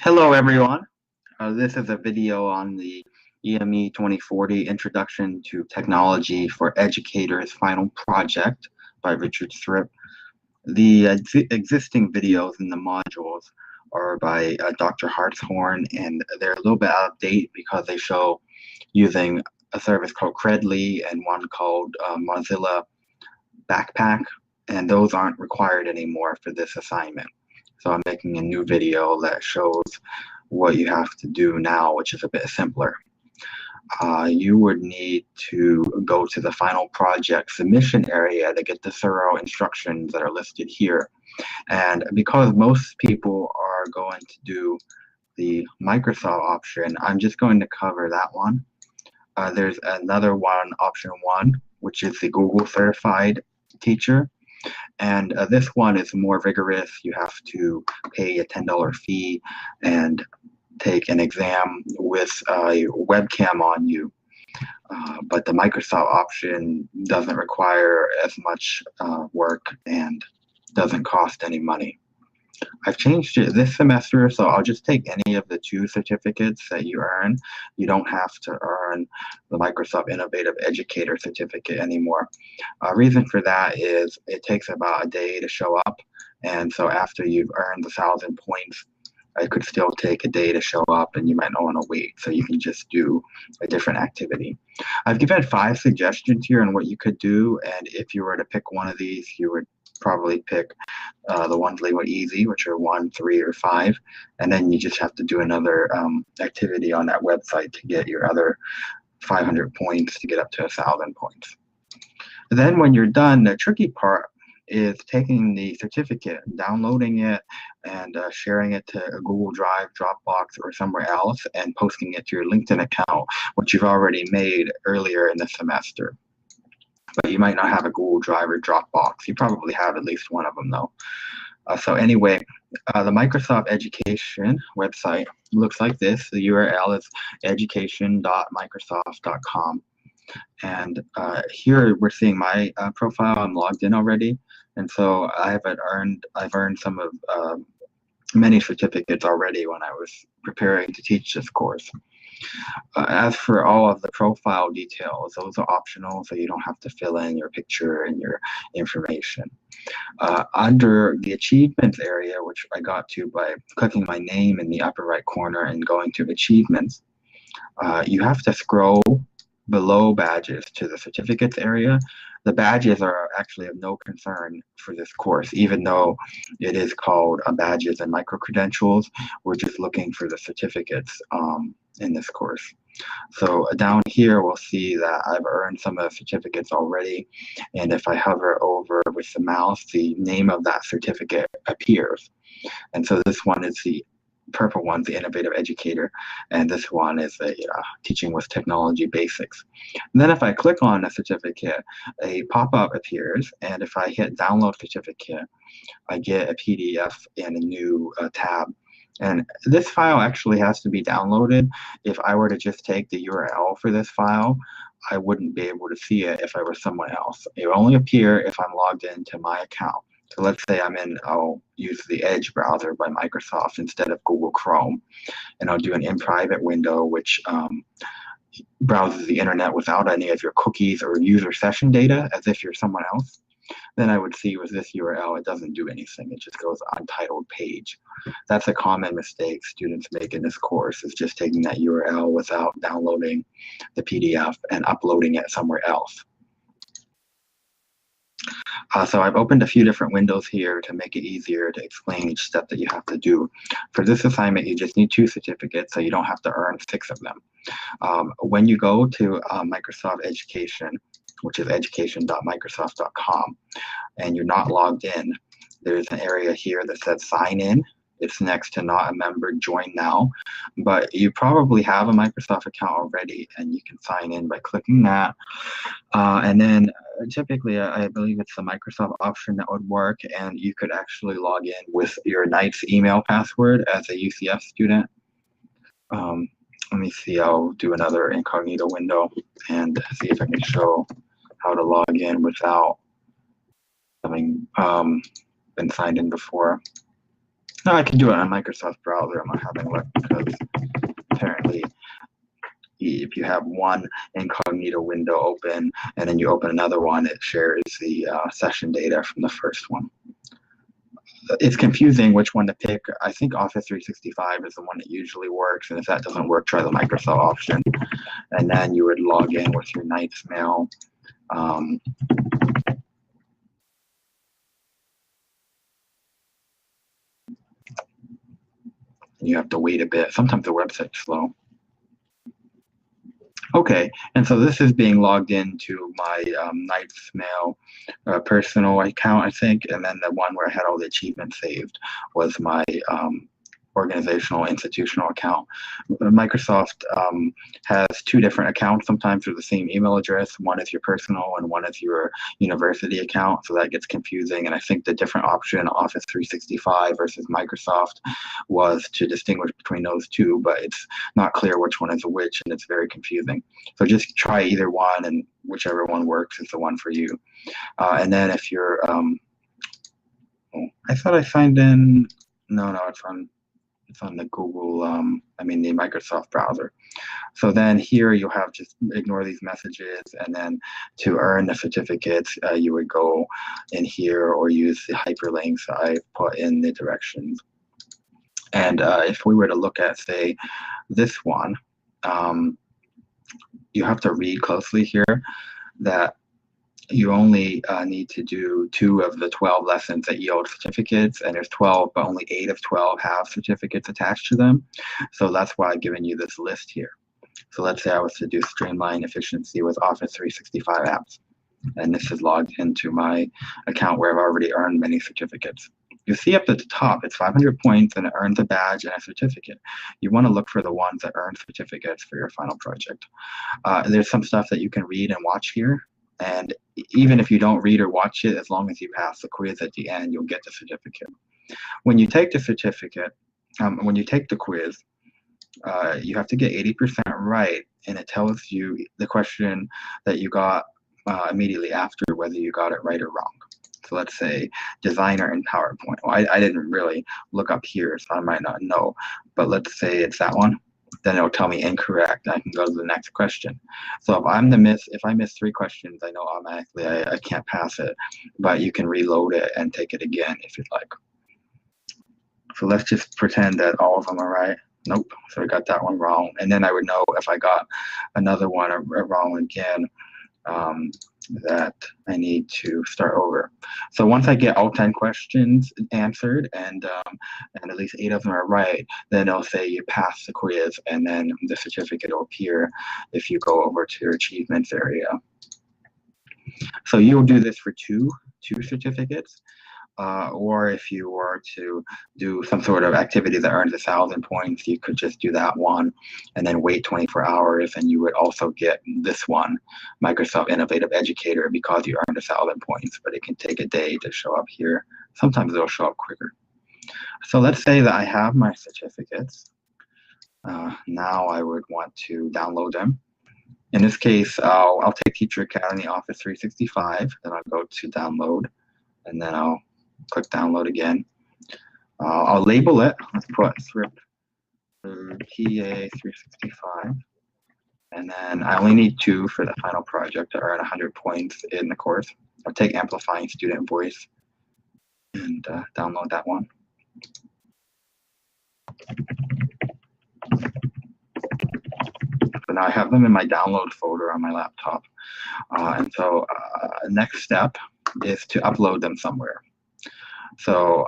Hello everyone. This is a video on the EME 2040 Introduction to Technology for Educators Final Project by Richard Thripp. The existing videos in the modules are by Dr. Hartshorne, and they're a little bit out of date because they show using a service called Credly and one called Mozilla Backpack, and those aren't required anymore for this assignment. So I'm making a new video that shows what you have to do now, which is a bit simpler. You would need to go to the final project submission area to get the thorough instructions that are listed here. And because most people are going to do the Microsoft option, I'm just going to cover that one. There's another one, option one, which is the Google certified teacher. And this one is more rigorous. You have to pay a $10 fee and take an exam with a webcam on you. But the Microsoft option doesn't require as much work and doesn't cost any money. I've changed it this semester, so I'll just take any of the 2 certificates that you earn. You don't have to earn the Microsoft Innovative Educator certificate anymore. Reason for that is it takes about a day to show up, and so after you've earned 1,000 points, it could still take a day to show up, and you might not want to wait, so you can just do a different activity. I've given 5 suggestions here on what you could do, and if you were to pick one of these, you would probably pick the ones labeled easy, which are 1, 3, or 5, and then you just have to do another activity on that website to get your other 500 points to get up to 1,000 points. Then when you're done, the tricky part is taking the certificate, downloading it, and sharing it to a Google Drive, Dropbox, or somewhere else, and posting it to your LinkedIn account, which you've already made earlier in the semester. But you might not have a Google Drive or Dropbox. You probably have at least one of them, though. So anyway, the Microsoft Education website looks like this. The URL is education.microsoft.com. And here we're seeing my profile. I'm logged in already, and so I've earned some of many certificates already when I was preparing to teach this course. As for all of the profile details, those are optional, so you don't have to fill in your picture and your information. Under the achievements area, which I got to by clicking my name in the upper right corner and going to achievements, you have to scroll below badges to the certificates area. The badges are actually of no concern for this course, even though it is called badges and micro-credentials. We're just looking for the certificates in this course. So down here, we'll see that I've earned some of the certificates already. And if I hover over with the mouse, the name of that certificate appears. And so this one is the purple one, the Innovative Educator, and this one is a Teaching with Technology Basics. And then if I click on a certificate, a pop-up appears, and if I hit Download Certificate, I get a PDF in a new tab. And this file actually has to be downloaded. If I were to just take the URL for this file, I wouldn't be able to see it if I were someone else. It will only appear if I'm logged into my account. So let's say I'll use the Edge browser by Microsoft instead of Google Chrome, and I'll do an in private window, which browses the internet without any of your cookies or user session data as if you're someone else. Then I would see with this URL, it doesn't do anything. It just goes untitled page. That's a common mistake students make in this course, is just taking that URL without downloading the PDF and uploading it somewhere else. So I've opened a few different windows here to make it easier to explain each step that you have to do. For this assignment, you just need 2 certificates, so you don't have to earn 6 of them. When you go to Microsoft Education, which is education.microsoft.com, and you're not logged in, there's an area here that says sign in. It's next to not a member, join now. But you probably have a Microsoft account already, and you can sign in by clicking that. And then typically, I believe it's the Microsoft option that would work, and you could actually log in with your NICE email password as a UCF student. Let me see, I'll do another incognito window and see if I can show how to log in without having been signed in before. No, I can do it on Microsoft browser. I'm not having luck because apparently if you have one incognito window open and then you open another one, it shares the session data from the first one. It's confusing which one to pick. I think Office 365 is the one that usually works, and if that doesn't work, try the Microsoft option. And then you would log in with your Knight's Mail. You have to wait a bit. Sometimes the website's slow. Okay, and so this is being logged into my Knight's Mail personal account, I think, and then the one where I had all the achievements saved was my organizational institutional account. Microsoft has two different accounts sometimes with the same email address. One is your personal and one is your university account, so that gets confusing. And I think the different option Office 365 versus Microsoft was to distinguish between those two, but it's not clear which one is which, and it's very confusing. So just try either one, and whichever one works is the one for you. And then if you're I thought I signed in. No, it's on the Google, the Microsoft browser. So then here you'll have just ignore these messages, and then to earn the certificates, you would go in here or use the hyperlinks I put in the directions. And if we were to look at, say, this one, you have to read closely here that you only need to do 2 of the 12 lessons that yield certificates, and there's 12, but only 8 of 12 have certificates attached to them. So that's why I've given you this list here. So let's say I was to do streamline efficiency with Office 365 apps, and this is logged into my account where I've already earned many certificates. You see up at the top, it's 500 points and it earns a badge and a certificate. You want to look for the ones that earn certificates for your final project. There's some stuff that you can read and watch here. And even if you don't read or watch it, as long as you pass the quiz at the end, you'll get the certificate. When you take the certificate, when you take the quiz, you have to get 80% right, and it tells you the question that you got immediately after, whether you got it right or wrong. So let's say designer in PowerPoint. Well, I didn't really look up here, so I might not know, but let's say it's that one. Then it'll tell me incorrect. I can go to the next question. So if I miss 3 questions, I know automatically I can't pass it, but you can reload it and take it again if you'd like. So let's just pretend that all of them are right. Nope, so I got that one wrong. And then I would know if I got another one wrong again, that I need to start over. So once I get all 10 questions answered and at least 8 of them are right, then it'll say you passed the quiz, and then the certificate will appear if you go over to your achievements area. So you'll do this for two certificates. Or if you were to do some sort of activity that earns 1,000 points, you could just do that one and then wait 24 hours, and you would also get this one, Microsoft Innovative Educator, because you earned 1,000 points, but it can take a day to show up here. Sometimes it'll show up quicker. So let's say that I have my certificates. Now I would want to download them. In this case, I'll take Teacher Academy Office 365, then I'll go to download, and then I'll click download again. I'll label it. Let's put Thripp PA 365. And then I only need 2 for the final project to earn 100 points in the course. I'll take Amplifying Student Voice and download that one. So now I have them in my download folder on my laptop. And so next step is to upload them somewhere. So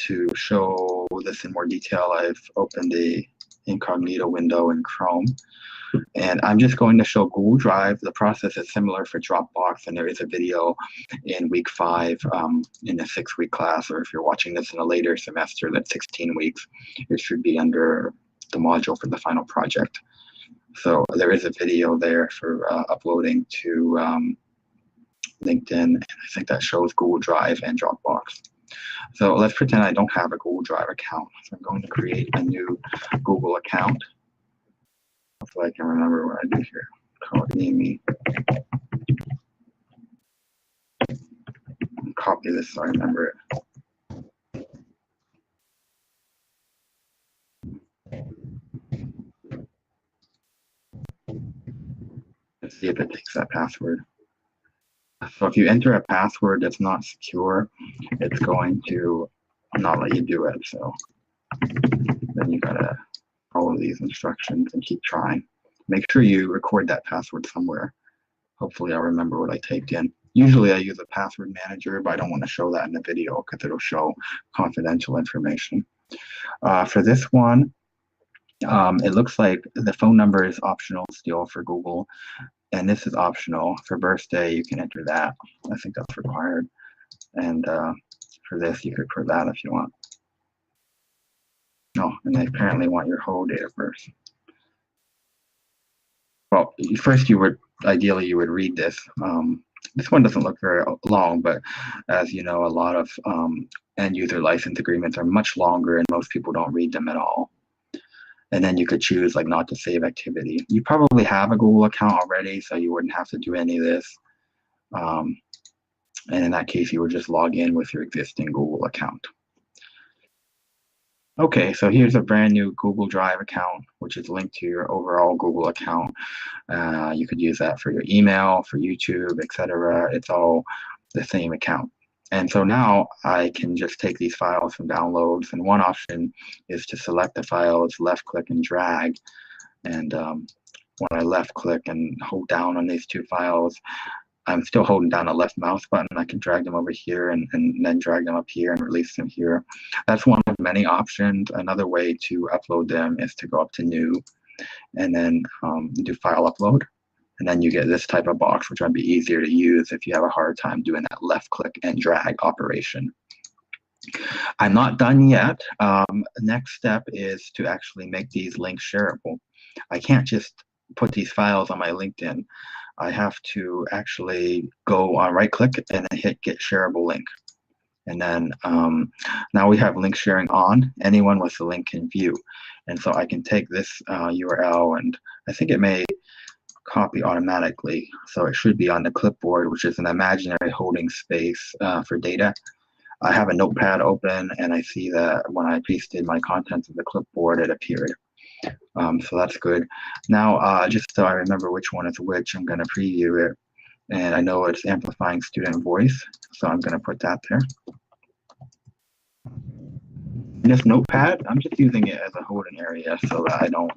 to show this in more detail, I've opened the incognito window in Chrome, and I'm just going to show Google Drive. The process is similar for Dropbox, and there is a video in week 5 in a 6-week class, or if you're watching this in a later semester that's 16 weeks, it should be under the module for the final project. So there is a video there for uploading to LinkedIn, and I think that shows Google Drive and Dropbox. So let's pretend I don't have a Google Drive account. So I'm going to create a new Google account. Hopefully I can remember what I do here. Call it EME. Copy this so I remember it. Let's see if it takes that password. So if you enter a password that's not secure, it's going to not let you do it. So then you gotta follow these instructions and keep trying. Make sure you record that password somewhere. Hopefully I'll remember what I typed in. Usually I use a password manager, but I don't want to show that in the video because it'll show confidential information. For this one, it looks like the phone number is optional still for Google, and this is optional. For birthday, you can enter that. I think that's required. And for this, you could put that if you want. Oh, and they apparently want your whole date of birth. Well, first ideally you would read this. This one doesn't look very long, but as you know, a lot of end user license agreements are much longer and most people don't read them at all. And then you could choose like not to save activity. You probably have a Google account already, so you wouldn't have to do any of this. And in that case, you would just log in with your existing Google account. Okay, so here's a brand new Google Drive account, which is linked to your overall Google account. You could use that for your email, for YouTube, etc. It's all the same account. And so now I can just take these files from downloads, and one option is to select the files, left click and drag. And when I left click and hold down on these two files, I'm still holding down the left mouse button. I can drag them over here and then drag them up here and release them here. That's one of many options. Another way to upload them is to go up to New and then do File Upload. And then you get this type of box, which might be easier to use if you have a hard time doing that left click and drag operation. I'm not done yet. Next step is to actually make these links shareable. I can't just put these files on my LinkedIn. I have to actually go on right click and then hit get shareable link. And then now we have link sharing on. Anyone with the link can view. And so I can take this URL, and I think it may copy automatically. So it should be on the clipboard, which is an imaginary holding space for data. I have a notepad open, and I see that when I pasted my contents of the clipboard, it appeared. So that's good. Now, just so I remember which one is which, I'm going to preview it. And I know it's amplifying student voice, so I'm going to put that there. This notepad, I'm just using it as a holding area so that I don't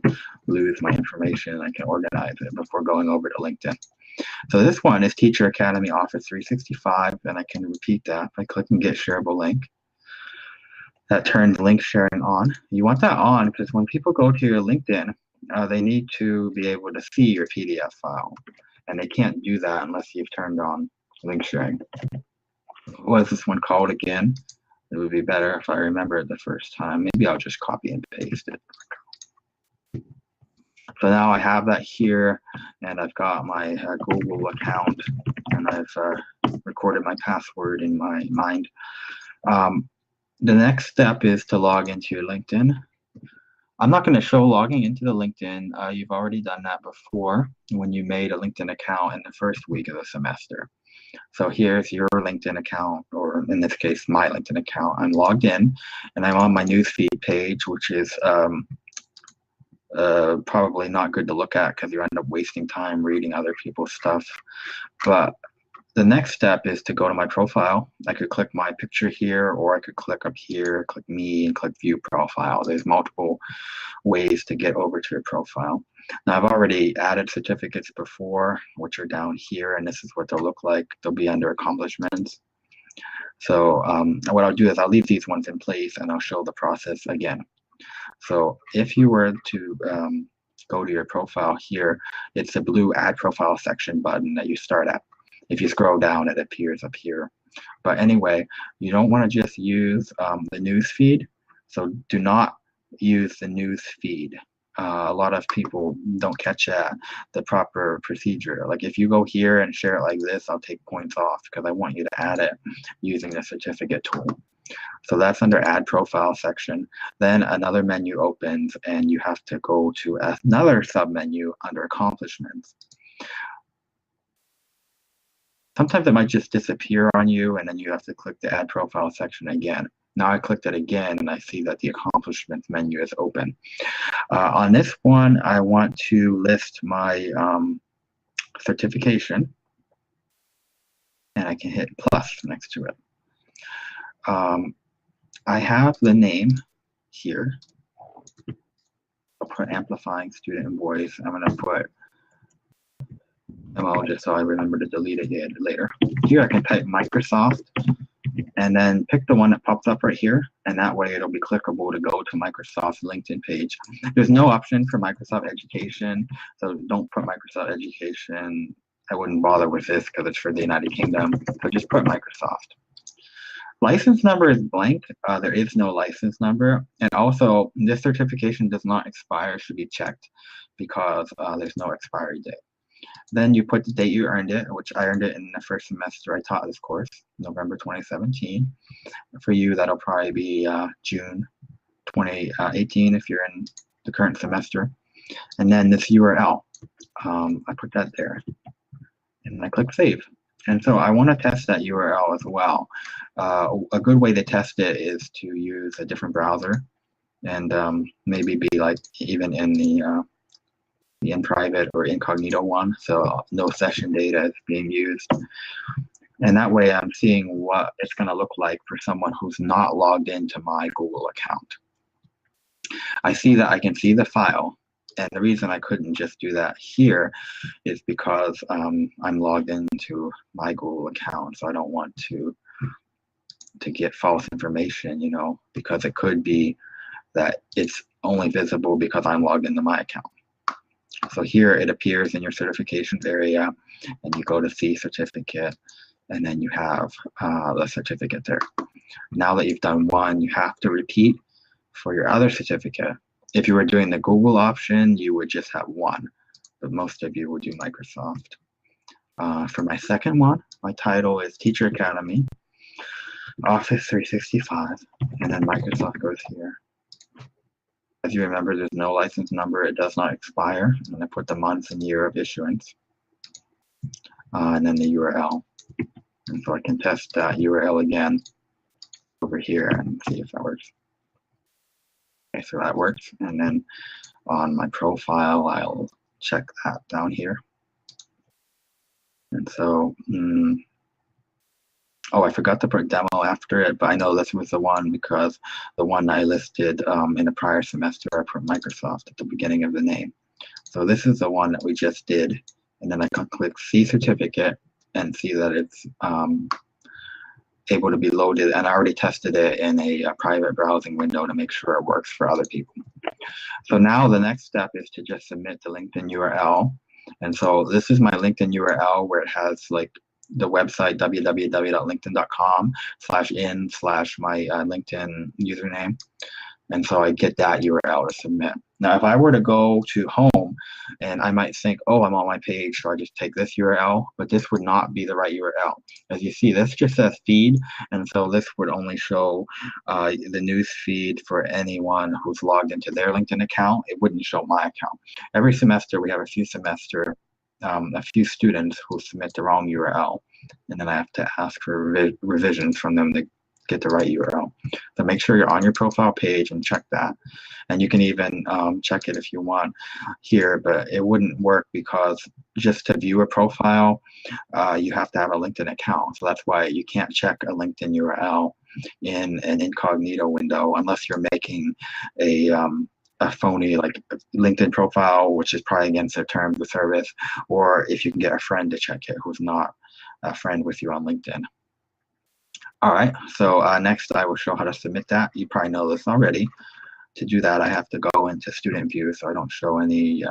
lose my information. I can organize it before going over to LinkedIn. So this one is Teacher Academy Office 365, and I can repeat that. If I click and get shareable link, that turns link sharing on. You want that on because when people go to your LinkedIn, they need to be able to see your PDF file, and they can't do that unless you've turned on link sharing. What is this one called again? It would be better if I remember it the first time. Maybe I'll just copy and paste it. So now I have that here, and I've got my Google account, and I've recorded my password in my mind. The next step is to log into your LinkedIn. I'm not going to show logging into the LinkedIn. You've already done that before when you made a LinkedIn account in the first week of the semester. So here's your LinkedIn account, or in this case, my LinkedIn account. I'm logged in, and I'm on my newsfeed page, which is probably not good to look at because you end up wasting time reading other people's stuff. But the next step is to go to my profile. I could click my picture here, or I could click up here, click me, and click view profile. There's multiple ways to get over to your profile. Now, I've already added certificates before, which are down here, and this is what they'll look like. They'll be under accomplishments. So what I'll do is I'll leave these ones in place, and I'll show the process again. So if you were to go to your profile here, it's the blue Add Profile section button that you start at. If you scroll down, it appears up here. But anyway, you don't want to just use the news feed. So do not use the news feed. A lot of people don't catch the proper procedure. Like if you go here and share it like this, I'll take points off because I want you to add it using the certificate tool. So that's under Add Profile section. Then another menu opens, and you have to go to another submenu under Accomplishments. Sometimes it might just disappear on you, and then you have to click the Add Profile section again. Now I clicked it again, and I see that the Accomplishments menu is open. On this one, I want to list my certification, and I can hit plus next to it. I have the name here. I'll put amplifying student and voice. I'm going to put ML just so I remember to delete it later. Here I can type Microsoft and then pick the one that pops up right here, and that way it'll be clickable to go to Microsoft's LinkedIn page. There's no option for Microsoft Education, so don't put Microsoft Education. I wouldn't bother with this because it's for the United Kingdom, so just put Microsoft. License number is blank. There is no license number, and also this certification does not expire, should be checked because there's no expiry date. Then you put the date you earned it, which I earned it in the first semester I taught this course, November 2017. For you, that'll probably be June 2018 if you're in the current semester. And then this URL, I put that there, and I click save. And so I want to test that URL as well. A good way to test it is to use a different browser, and maybe be like even in the in private or incognito one, so no session data is being used. And that way I'm seeing what it's going to look like for someone who's not logged into my Google account. I see that I can see the file, and the reason I couldn't just do that here is because I'm logged into my Google account, so I don't want to get false information, you know, because it could be that it's only visible because I'm logged into my account. So here it appears in your certifications area, and you go to see certificate, and then you have the certificate there. Now that you've done one, you have to repeat for your other certificate. If you were doing the Google option, you would just have one, but most of you would do Microsoft. For my second one, my title is Teacher Academy, Office 365, and then Microsoft goes here. As you remember, there's no license number. It does not expire. And I put the month and year of issuance, and then the URL. And so I can test that URL again over here and see if that works. Okay, so that works. And then on my profile, I'll check that down here. And so, oh, I forgot to put demo after it, but I know this was the one because the one I listed in a prior semester, I put Microsoft at the beginning of the name. So this is the one that we just did. And then I can click See Certificate and see that it's able to be loaded. And I already tested it in a private browsing window to make sure it works for other people. So now the next step is to just submit the LinkedIn URL. And so this is my LinkedIn URL where it has like the website www.linkedin.com/in/my LinkedIn username. And so I get that URL to submit. Now, if I were to go to home, and I might think, oh, I'm on my page, so I just take this URL, but this would not be the right URL. As you see, this just says feed, and so this would only show the news feed for anyone who's logged into their LinkedIn account. It wouldn't show my account. Every semester, we have a few students who submit the wrong URL, and then I have to ask for revisions from them to get the right URL. So make sure you're on your profile page and check that. And you can even check it if you want here, but it wouldn't work because just to view a profile, you have to have a LinkedIn account. So that's why you can't check a LinkedIn URL in an incognito window unless you're making a phony like LinkedIn profile, which is probably against their terms of service, or if you can get a friend to check it who's not a friend with you on LinkedIn. All right, so next I will show how to submit that. You probably know this already. To do that, I have to go into student view so I don't show any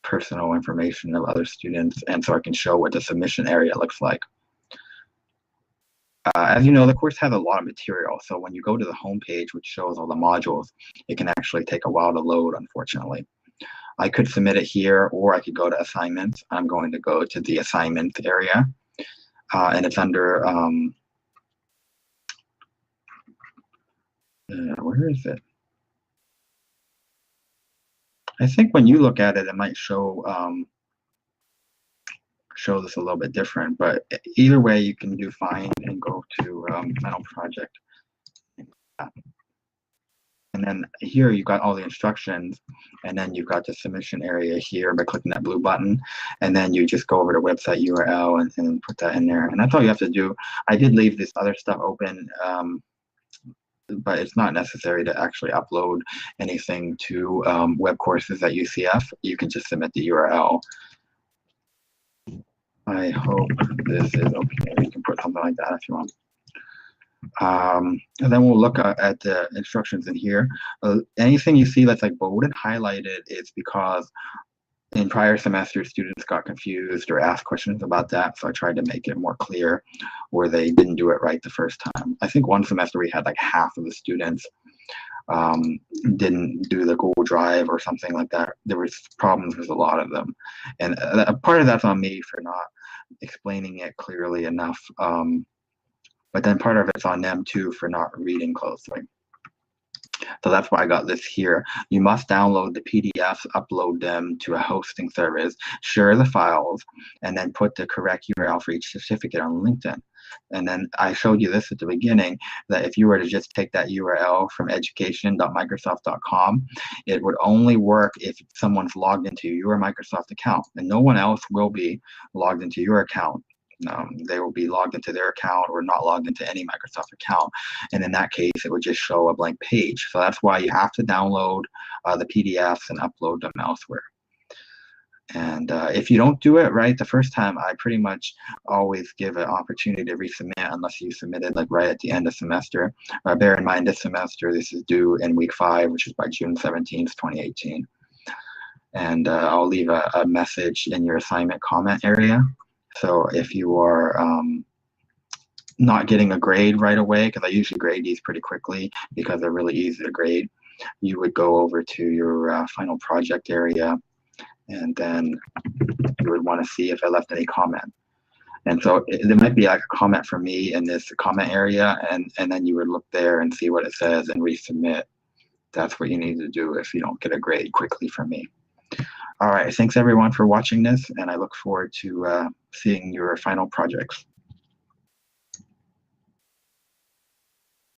personal information of other students, and so I can show what the submission area looks like. As you know, the course has a lot of material, so when you go to the home page, which shows all the modules, it can actually take a while to load, unfortunately. I could submit it here, or I could go to assignments. I'm going to go to the assignments area, and it's under, where is it? I think when you look at it, it might show this a little bit different, but either way, you can do find and go to final project. And And then here you got all the instructions, and then you've got the submission area here by clicking that blue button, and then you just go over to website URL and put that in there. And that's all you have to do. I did leave this other stuff open, but it's not necessary to actually upload anything to web courses at UCF. You can just submit the URL. I hope this is okay. You can put something like that if you want. And then we'll look at the instructions in here. Anything you see that's like bolded, highlighted, is because in prior semesters, students got confused or asked questions about that. So I tried to make it more clear where they didn't do it right the first time. I think one semester we had like half of the students didn't do the Google Drive or something like that. There was problems with a lot of them. And part of that's on me for not explaining it clearly enough. But then part of it's on them too for not reading closely. So that's why I got this here. You must download the PDFs, upload them to a hosting service, share the files, and then put the correct URL for each certificate on LinkedIn. And then I showed you this at the beginning, that if you were to just take that URL from education.microsoft.com, it would only work if someone's logged into your Microsoft account, and no one else will be logged into your account. They will be logged into their account or not logged into any Microsoft account. And in that case, it would just show a blank page. So that's why you have to download the PDFs and upload them elsewhere. And if you don't do it right the first time, I pretty much always give an opportunity to resubmit unless you submitted like right at the end of semester. Bear in mind this semester, this is due in week 5, which is by June 17th, 2018. And I'll leave a message in your assignment comment area. So if you are not getting a grade right away, because I usually grade these pretty quickly because they're really easy to grade, you would go over to your final project area, and then you would want to see if I left any comment. And so there might be like a comment from me in this comment area, and then you would look there and see what it says and resubmit. That's what you need to do if you don't get a grade quickly from me. All right, thanks everyone for watching this, and I look forward to seeing your final projects.